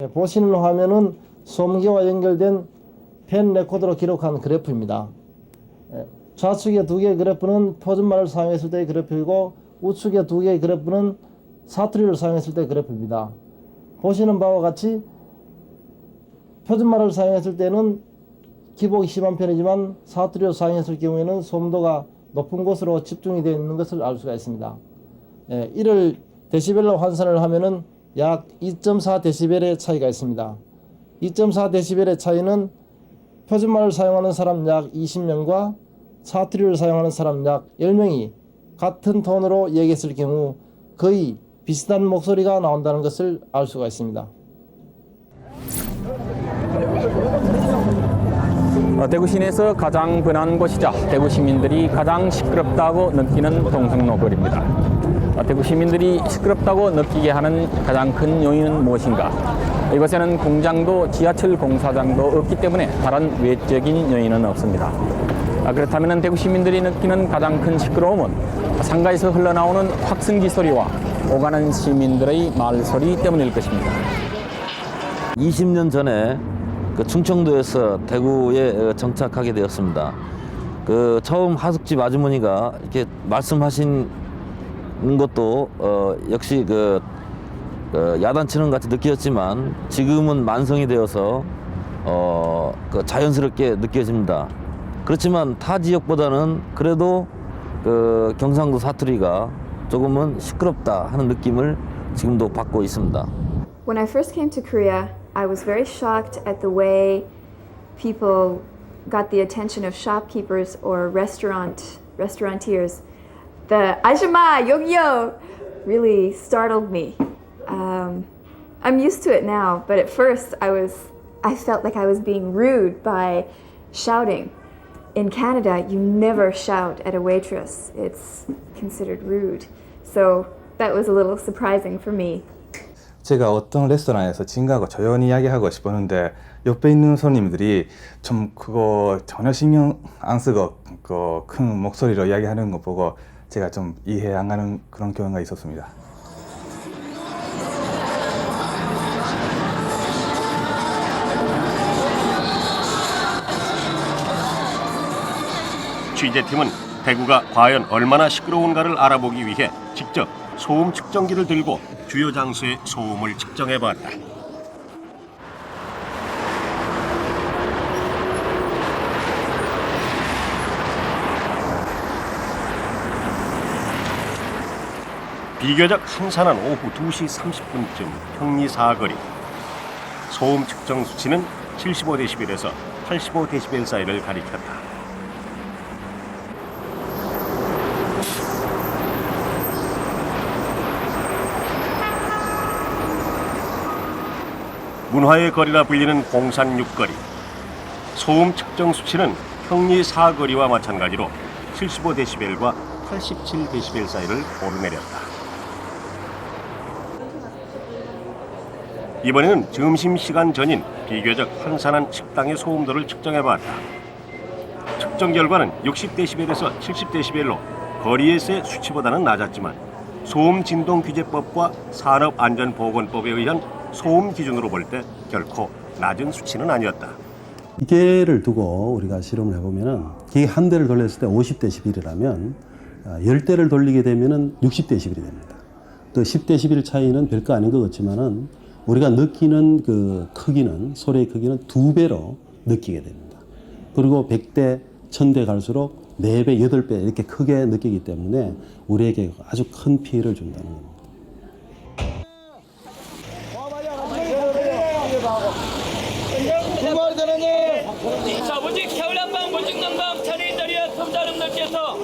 보시는 화면은 소음기와 연결된 펜 레코더로 기록한 그래프입니다. 좌측의 두 개의 그래프는 표준말을 사용했을 때의 그래프이고 우측의 두 개의 그래프는 사투리를 사용했을 때의 그래프입니다. 보시는 바와 같이 표준말을 사용했을 때는 기복이 심한 편이지만 사투리를 사용했을 경우에는 소음도가 높은 곳으로 집중이 되어 있는 것을 알 수가 있습니다. 이를 데시벨로 환산을 하면은 약 2.4데시벨의 차이가 있습니다. 2.4데시벨의 차이는 표준말을 사용하는 사람 약 20명과 사투리를 사용하는 사람 약 10명이 같은 톤으로 얘기했을 경우 거의 비슷한 목소리가 나온다는 것을 알 수가 있습니다. 대구 시내에서 가장 번화한 곳이자 대구 시민들이 가장 시끄럽다고 느끼는 동성로 거리입니다. 대구 시민들이 시끄럽다고 느끼게 하는 가장 큰 요인은 무엇인가? 이곳에는 공장도 지하철 공사장도 없기 때문에 다른 외적인 요인은 없습니다. 그렇다면 대구 시민들이 느끼는 가장 큰 시끄러움은 상가에서 흘러나오는 확성기 소리와 오가는 시민들의 말소리 때문일 것입니다. 20년 전에 충청도에서 대구에 정착하게 되었습니다. 처음 하숙집 아주머니가 이렇게 말씀하신 것도 역시 야단치는 같이 느껴졌지만 지금은 만성이 되어서 자연스럽게 느껴집니다. 그렇지만 타 지역보다는 그래도 경상도 사투리가 조금은 시끄럽다 하는 느낌을 지금도 받고 있습니다. When I first came to Korea, I was very shocked at the way people got the attention of shopkeepers or restaurateurs. The "아줌마 여기요" really startled me. I'm used to it now, but at first I felt like I was being rude by shouting. In Canada, you never shout at a waitress. It's considered rude. So that was a little surprising for me. 제가 어떤 레스토랑에서 친구하고 조용히 이야기하고 싶었는데 옆에 있는 손님들이 좀 그거 전혀 신경 안 쓰고 큰 목소리로 이야기하는 거 보고 제가 좀 이해 안 가는 그런 경우가 있었습니다. 취재팀은 대구가 과연 얼마나 시끄러운가를 알아보기 위해 직접 소음 측정기를 들고 주요 장소의 소음을 측정해봤다. 비교적 한산한 오후 2시 30분쯤 평리 사거리. 소음 측정 수치는 75데시벨에서 85데시벨 사이를 가리켰다. 문화의 거리라 불리는 봉산 6거리. 소음 측정 수치는 평리 사거리와 마찬가지로 75데시벨과 87데시벨 사이를 오르내렸다. 이번에는 점심시간 전인 비교적 한산한 식당의 소음도를 측정해봤다. 측정 결과는 60데시벨에서 70데시벨로 거리에서의 수치보다는 낮았지만 소음진동규제법과 산업안전보건법에 의한 소음 기준으로 볼 때 결코 낮은 수치는 아니었다. 기계를 두고 우리가 실험을 해보면은 기계 한 대를 돌렸을 때 50데시벨이라면 10대를 돌리게 되면은 60데시벨이 됩니다. 또 10데시벨 차이는 별거 아닌 것 같지만은 우리가 느끼는 그 크기는, 소리의 크기는 2배로 느끼게 됩니다. 그리고 100대, 1000대 갈수록 4배, 8배 이렇게 크게 느끼기 때문에 우리에게 아주 큰 피해를 준다는 겁니다. 자, 오직 겨울난방 무직난방 차례자리에 통자름들께서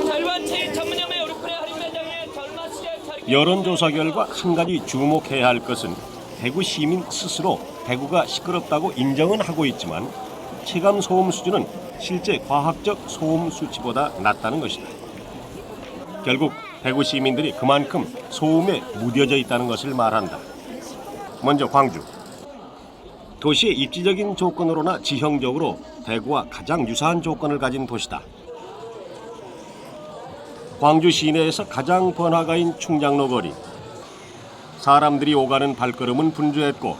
절반치 전문점의 오르프레 할인 매장에 절마시게 차리기. 여론조사 결과 한 가지 주목해야 할 것은 대구 시민 스스로 대구가 시끄럽다고 인정은 하고 있지만 체감 소음 수준은 실제 과학적 소음 수치보다 낮다는 것이다. 결국 대구 시민들이 그만큼 소음에 무뎌져 있다는 것을 말한다. 먼저 광주. 도시의 입지적인 조건으로나 지형적으로 대구와 가장 유사한 조건을 가진 도시다. 광주 시내에서 가장 번화가인 충장로 거리. 사람들이 오가는 발걸음은 분주했고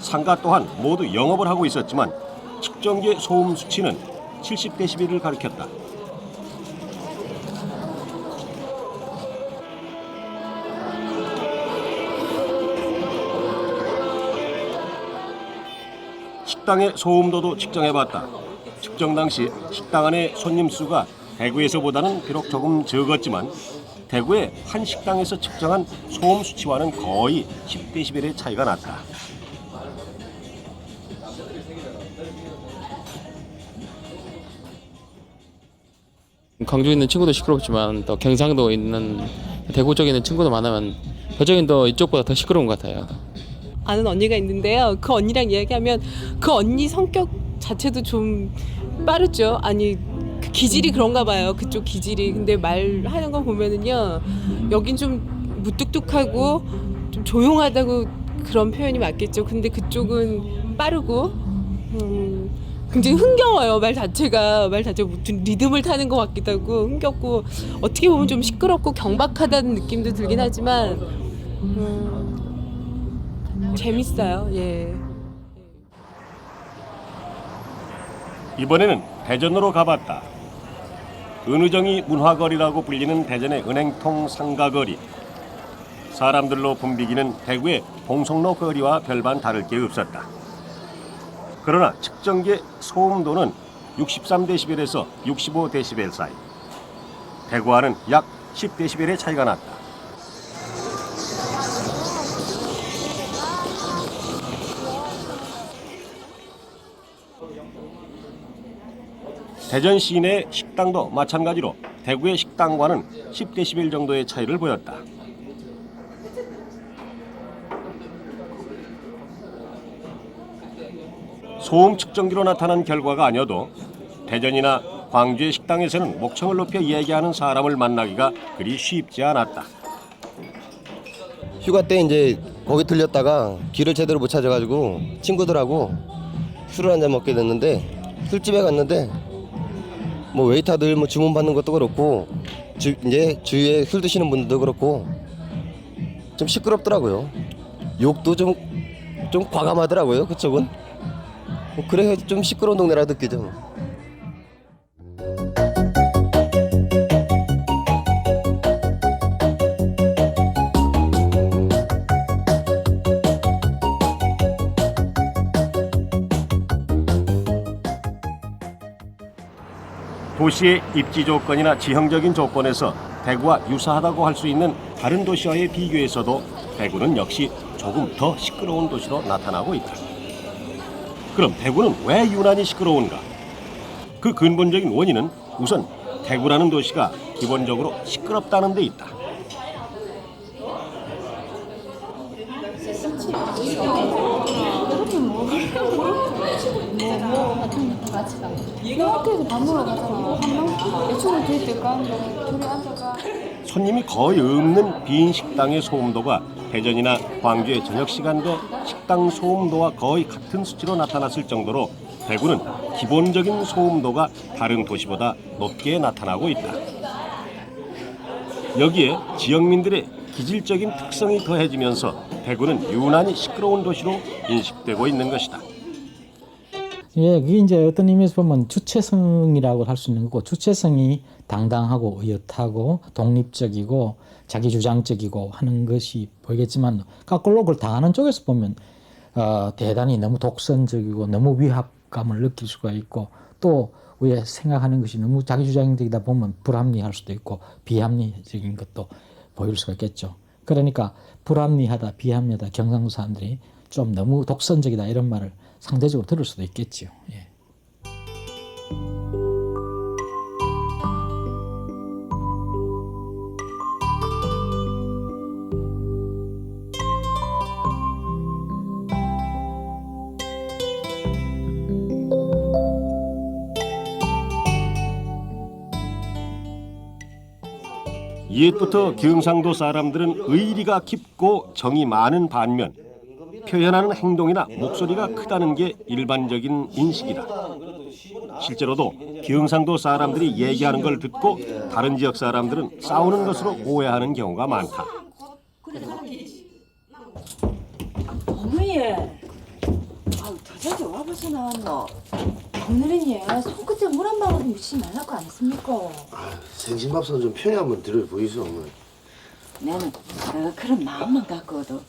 상가 또한 모두 영업을 하고 있었지만 측정기의 소음 수치는 70dB를 가리켰다. 식당의 소음도도 측정해봤다. 측정 당시 식당 안의 손님 수가 대구에서보다는 비록 조금 적었지만 대구의 한 식당에서 측정한 소음 수치와는 거의 10dB의 차이가 났다. 광주에 있는 친구도 시끄럽지만 또 경상도에 있는 대구 쪽에 있는 친구도 많으면 여전히 더 이쪽보다 더 시끄러운 것 같아요. 아는 언니가 있는데요. 그 언니랑 이야기하면 그 언니 성격 자체도 좀 빠르죠. 아니 그 기질이 그런가 봐요. 그쪽 기질이. 근데 말하는 거 보면은요. 여긴 좀 무뚝뚝하고 좀 조용하다고 그런 표현이 맞겠죠. 근데 그쪽은 빠르고 굉장히 흥겨워요. 말 자체가 무슨 리듬을 타는 것 같기도 하고 흥겹고 어떻게 보면 좀 시끄럽고 경박하다는 느낌도 들긴 하지만 재밌어요. 예. 이번에는 대전으로 가봤다. 은우정이 문화거리라고 불리는 대전의 은행통 상가거리. 사람들로 붐비기는 대구의 봉성로 거리와 별반 다를 게 없었다. 그러나 측정기의 소음도는 63dB에서 65dB 사이. 대구와는 약 10dB의 차이가 났다. 대전 시내 식당도 마찬가지로 대구의 식당과는 10dB 정도의 차이를 보였다. 소음 측정기로 나타난 결과가 아니어도 대전이나 광주의 식당에서는 목청을 높여 이야기하는 사람을 만나기가 그리 쉽지 않았다. 휴가 때 이제 거기 들렸다가 길을 제대로 못 찾아가지고 친구들하고 술을 한잔 먹게 됐는데 술집에 갔는데 뭐 웨이터들 뭐 주문 받는 것도 그렇고 이제 주위에 술 드시는 분들도 그렇고 좀 시끄럽더라고요. 욕도 좀 과감하더라고요. 그쪽은. 그래서 좀 시끄러운 동네라 느끼죠. 도시의 입지 조건이나 지형적인 조건에서 대구와 유사하다고 할 수 있는 다른 도시와의 비교에서도 대구는 역시 조금 더 시끄러운 도시로 나타나고 있다. 그럼 대구는 왜 유난히 시끄러운가? 그 근본적인 원인은 우선 대구라는 도시가 기본적으로 시끄럽다는 데 있다. 손님이 거의 없는 빈 식당의 소음도가 대전이나 광주의 저녁 시간대 식당 소음도와 거의 같은 수치로 나타났을 정도로 대구는 기본적인 소음도가 다른 도시보다 높게 나타나고 있다. 여기에 지역민들의 기질적인 특성이 더해지면서 대구는 유난히 시끄러운 도시로 인식되고 있는 것이다. 예, 그게 이제 어떤 의미에서 보면 주체성이라고 할 수 있는 거고, 주체성이 당당하고 의젓하고 독립적이고 자기주장적이고 하는 것이 보이겠지만, 거꾸로 그걸 당하는 쪽에서 보면 대단히 너무 독선적이고 너무 위압감을 느낄 수가 있고, 또 왜 생각하는 것이 너무 자기주장적이다 보면 불합리할 수도 있고 비합리적인 것도 보일 수가 있겠죠. 그러니까 불합리하다, 비합리하다, 경상도 사람들이 좀 너무 독선적이다 이런 말을 상대적으로 들을 수도 있겠죠. 예. 옛부터 경상도 사람들은 의리가 깊고 정이 많은 반면 표현하는 행동이나 목소리가 크다는 게 일반적인 인식이다. 실제로도 경상도 사람들이 얘기하는 걸 듣고 다른 지역 사람들은 싸우는 것으로 오해하는 경우가 많다. 어머니, 벌써 나왔노? 오늘은요 손끝에 물 한 방울 묻히지 말라고 안 했습니까? 생신밥상 좀 편히 한번 들여 보이소. 어머니. 나는 그런 마음만 갖고도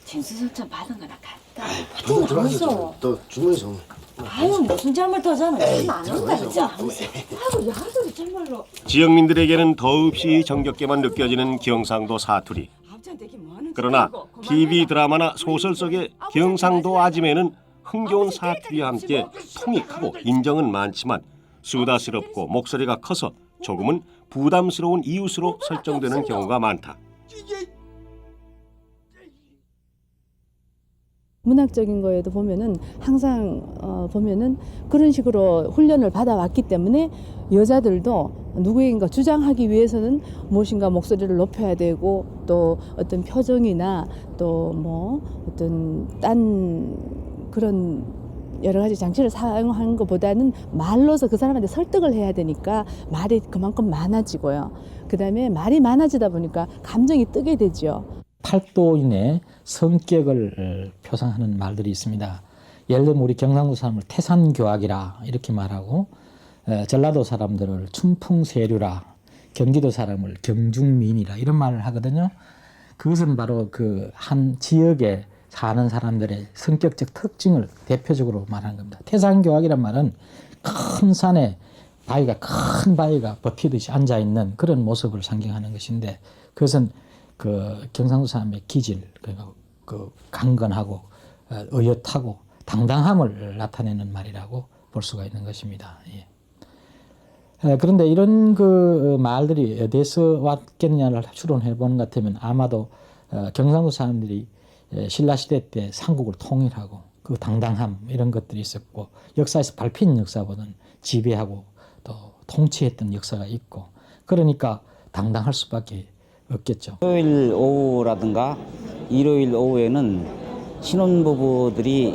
진수설전 받은 거나 갔다. 좀 들어가시죠. 또 주문해서. 아유 무슨 잘못하잖아. 무슨 안 한다 진짜. 아이고 야도 정말로. 지역민들에게는 더없이 정겹게만 느껴지는 경상도 사투리. 그러나 TV 드라마나 소설 속의 경상도 아지매는 흥겨운 사투리와 함께 통이 크고 인정은 많지만 수다스럽고 목소리가 커서 조금은 부담스러운 이웃으로 설정되는 경우가 많다. 문학적인 거에도 보면은 항상 보면은 그런 식으로 훈련을 받아왔기 때문에 여자들도 누구인가 주장하기 위해서는 무엇인가 목소리를 높여야 되고 또 어떤 표정이나 또 뭐 어떤 딴 그런 여러 가지 장치를 사용하는 것보다는 말로서 그 사람한테 설득을 해야 되니까 말이 그만큼 많아지고요. 그다음에 말이 많아지다 보니까 감정이 뜨게 되죠. 팔도인의 성격을 표상하는 말들이 있습니다. 예를 들면 우리 경상도 사람을 태산교악이라 이렇게 말하고 전라도 사람들을 춘풍세류라, 경기도 사람을 경중민이라 이런 말을 하거든요. 그것은 바로 그 한 지역에 사는 사람들의 성격적 특징을 대표적으로 말하는 겁니다. 태산교악이란 말은 큰 산에 큰 바위가 버티듯이 앉아있는 그런 모습을 상징하는 것인데 그것은 그 경상도 사람의 기질, 그 강건하고 의젓하고 당당함을 나타내는 말이라고 볼 수가 있는 것입니다. 예. 그런데 이런 그 말들이 어디서 왔겠냐를 추론해 보는 것 같으면 아마도 경상도 사람들이 신라시대 때 삼국을 통일하고 그 당당함 이런 것들이 있었고 역사에서 밟힌 역사보다는 지배하고 또 통치했던 역사가 있고 그러니까 당당할 수밖에 없겠죠. 토요일 오후라든가 일요일 오후에는 신혼부부들이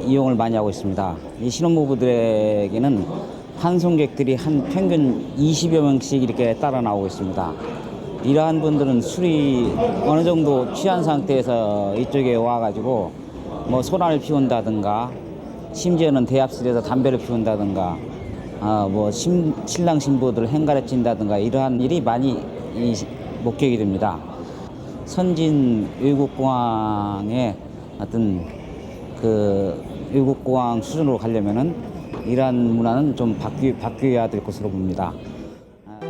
이용을 많이 하고 있습니다. 이 신혼부부들에게는 환송객들이 한 평균 20여 명씩 이렇게 따라 나오고 있습니다. 이러한 분들은 술이 어느 정도 취한 상태에서 이쪽에 와가지고 뭐 소란을 피운다든가 심지어는 대합실에서 담배를 피운다든가 뭐 신랑 신부들을 행가를 찐다든가 이러한 일이 많이 목격이 됩니다. 선진 외국공항의 어떤 그 외국공항 수준으로 가려면은 이러한 문화는 좀 바뀌어야 될 것으로 봅니다.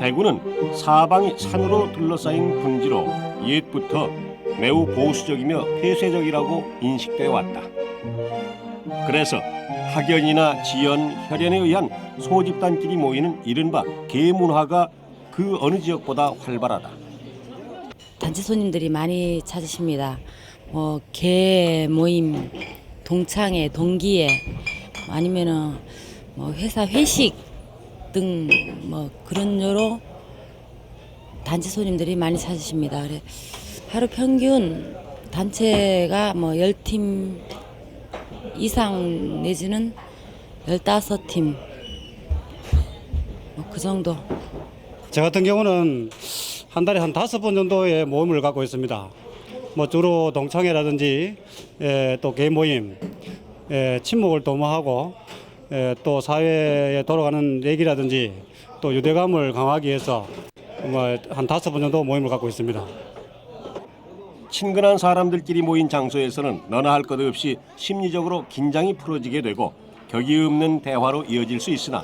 대구는 사방이 산으로 둘러싸인 분지로 옛부터 매우 보수적이며 폐쇄적이라고 인식되어 왔다. 그래서 학연이나 지연, 혈연에 의한 소집단끼리 모이는 이른바 계문화가 그 어느 지역보다 활발하다. 단체 손님들이 많이 찾으십니다. 개 모임, 동창회, 동기회, 아니면은 뭐 회사 회식 등 뭐 그런 여러 단체 손님들이 많이 찾으십니다. 그래 하루 평균 단체가 뭐 10팀 이상 내지는 15팀 뭐 그 정도. 저 같은 경우는 한 달에 한 5번 정도의 모임을 갖고 있습니다. 뭐 주로 동창회라든지 또 개모임, 친목을 도모하고 또 사회에 돌아가는 얘기라든지 또 유대감을 강화하기 위해서 뭐 한 5번 정도 모임을 갖고 있습니다. 친근한 사람들끼리 모인 장소에서는 너나 할 것 없이 심리적으로 긴장이 풀어지게 되고 격이 없는 대화로 이어질 수 있으나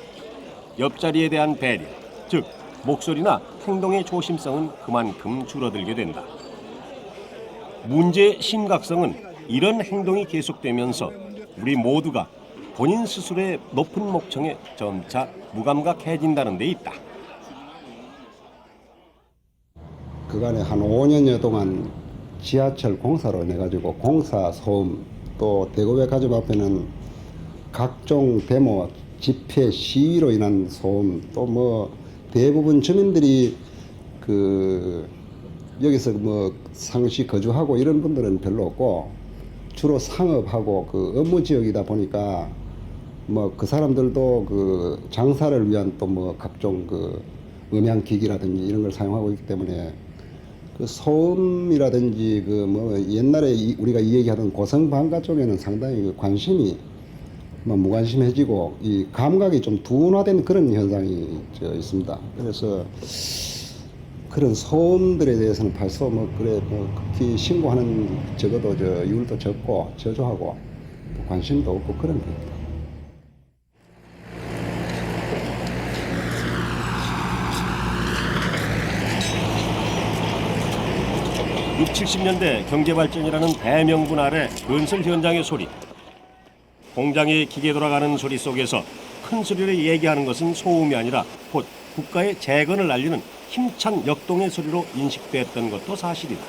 옆자리에 대한 배려, 즉 목소리나 행동의 조심성은 그만큼 줄어들게 된다. 문제의 심각성은 이런 행동이 계속되면서 우리 모두가 본인 스스로의 높은 목청에 점차 무감각해진다는 데 있다. 그간에 한 5년여 동안 지하철 공사로 인해가지고 공사 소음 또 대구백 가족 앞에는 각종 데모, 집회, 시위로 인한 소음 또 뭐 대부분 주민들이 그 여기서 뭐 상시 거주하고 이런 분들은 별로 없고 주로 상업하고 그 업무 지역이다 보니까 뭐 그 사람들도 그 장사를 위한 또 뭐 각종 그 음향기기라든지 이런 걸 사용하고 있기 때문에 그 소음이라든지 그 뭐 옛날에 우리가 이 얘기하던 고성방가 쪽에는 상당히 그 관심이 무관심해지고 이 감각이 좀 둔화된 그런 현상이 있습니다. 그래서 그런 소음들에 대해서는 벌써 극히 신고하는 적어도 이율도 적고 저조하고 관심도 없고 그런 겁니다. 육 70년대 경제발전이라는 대명분 아래 건설 현장의 소리, 공장의 기계 돌아가는 소리 속에서 큰 소리를 얘기하는 것은 소음이 아니라 곧 국가의 재건을 알리는 힘찬 역동의 소리로 인식됐던 것도 사실이다.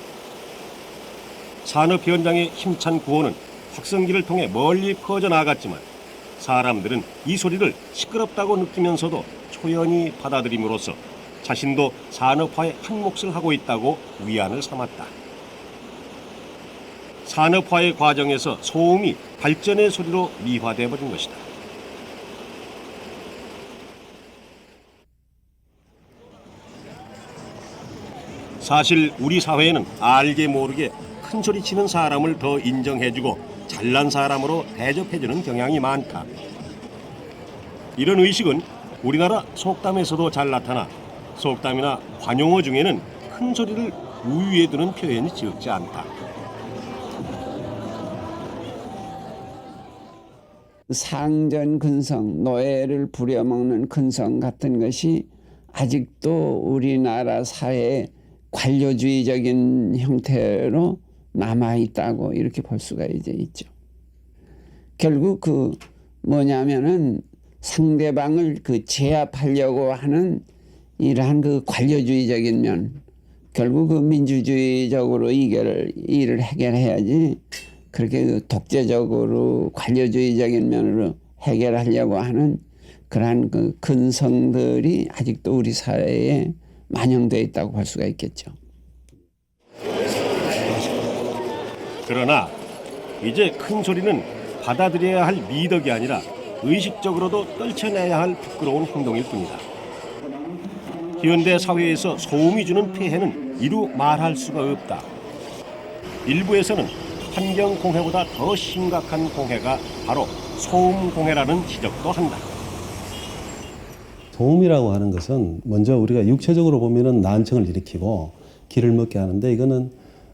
산업 현장의 힘찬 구호는 확성기를 통해 멀리 퍼져나갔지만 사람들은 이 소리를 시끄럽다고 느끼면서도 초연히 받아들임으로써 자신도 산업화의 한 몫을 하고 있다고 위안을 삼았다. 산업화의 과정에서 소음이 발전의 소리로 미화되어 버린 것이다. 사실 우리 사회에는 알게 모르게 큰 소리 치는 사람을 더 인정해주고 잘난 사람으로 대접해주는 경향이 많다. 이런 의식은 우리나라 속담에서도 잘 나타나 속담이나 관용어 중에는 큰 소리를 우위에 두는 표현이 적지 않다. 상전 근성, 노예를 부려먹는 근성 같은 것이 아직도 우리나라 사회에 관료주의적인 형태로 남아있다고 이렇게 볼 수가 이제 있죠. 결국 뭐냐면은 상대방을 제압하려고 하는 이러한 관료주의적인 면, 결국 민주주의적으로 일을 해결해야지 그렇게 독재적으로 관료주의적인 면으로 해결하려고 하는 그러한 근성들이 아직도 우리 사회에 만영되어 있다고 볼 수가 있겠죠. 그러나 이제 큰 소리는 받아들여야 할 미덕이 아니라 의식적으로도 떨쳐내야 할 부끄러운 행동일 뿐이다. 현대 사회에서 소음이 주는 폐해는 이루 말할 수가 없다. 일부에서는 환경 공해보다 더 심각한 공해가 바로 소음 공해라는 지적도 한다. 소음이라고 하는 것은 먼저 우리가 육체적으로 보면은 난청을 일으키고 기를 먹게 하는데 이거는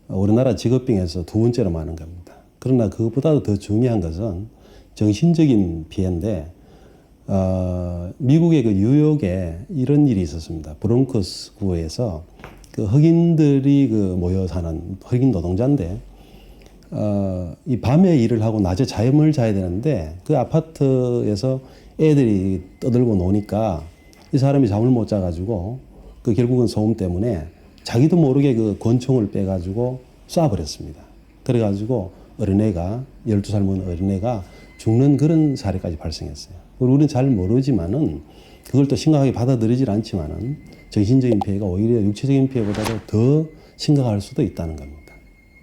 우리나라 직업병에서 두 번째로 많은 겁니다. 그러나 그것보다도 더 중요한 것은 정신적인 피해인데 미국의 뉴욕에 이런 일이 있었습니다. 브롱크스 구에서 흑인들이 모여 사는 흑인 노동자인데 이 밤에 일을 하고 낮에 잠을 자야 되는데 그 아파트에서 애들이 떠들고 노니까 이 사람이 잠을 못 자가지고 결국은 소음 때문에 자기도 모르게 권총을 빼가지고 쏴버렸습니다. 그래가지고 어린애가 12살 먹은 어린애가 죽는 그런 사례까지 발생했어요. 우리는 잘 모르지만은 그걸 또 심각하게 받아들이질 않지만은 정신적인 피해가 오히려 육체적인 피해보다도 더 심각할 수도 있다는 겁니다.